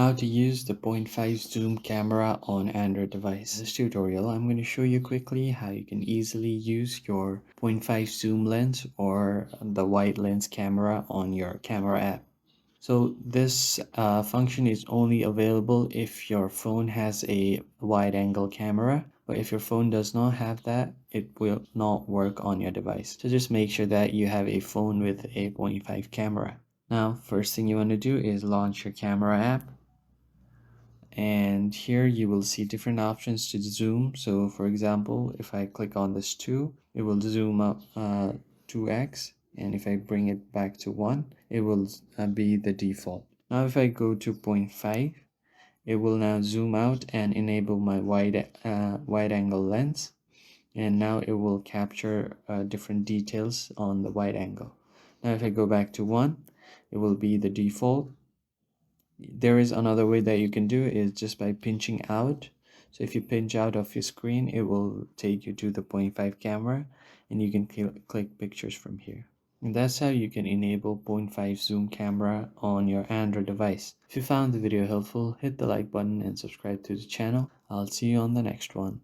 How to use the 0.5 zoom camera on Android device. In this tutorial, I'm going to show you quickly how you can easily use your 0.5 zoom lens or the wide lens camera on your camera app. So this function is only available if your phone has a wide angle camera, but if your phone does not have that, it will not work on your device. So just make sure that you have a phone with a 0.5 camera. Now, first thing you want to do is launch your camera app. And here you will see different options to zoom. So for example, if I click on this 2, it will zoom up 2x, and if I bring it back to 1, it will be the default. Now if I go to 0.5, it will now zoom out and enable my wide angle lens, and now it will capture different details on the wide angle. Now if I go back to 1, it will be the default. There is another way that you can do it is just by pinching out. So if you pinch out of your screen, it will take you to the 0.5 camera, and you can click pictures from here. And that's how you can enable 0.5 zoom camera on your Android device. If you found the video helpful, hit the like button and subscribe to the channel. I'll see you on the next one.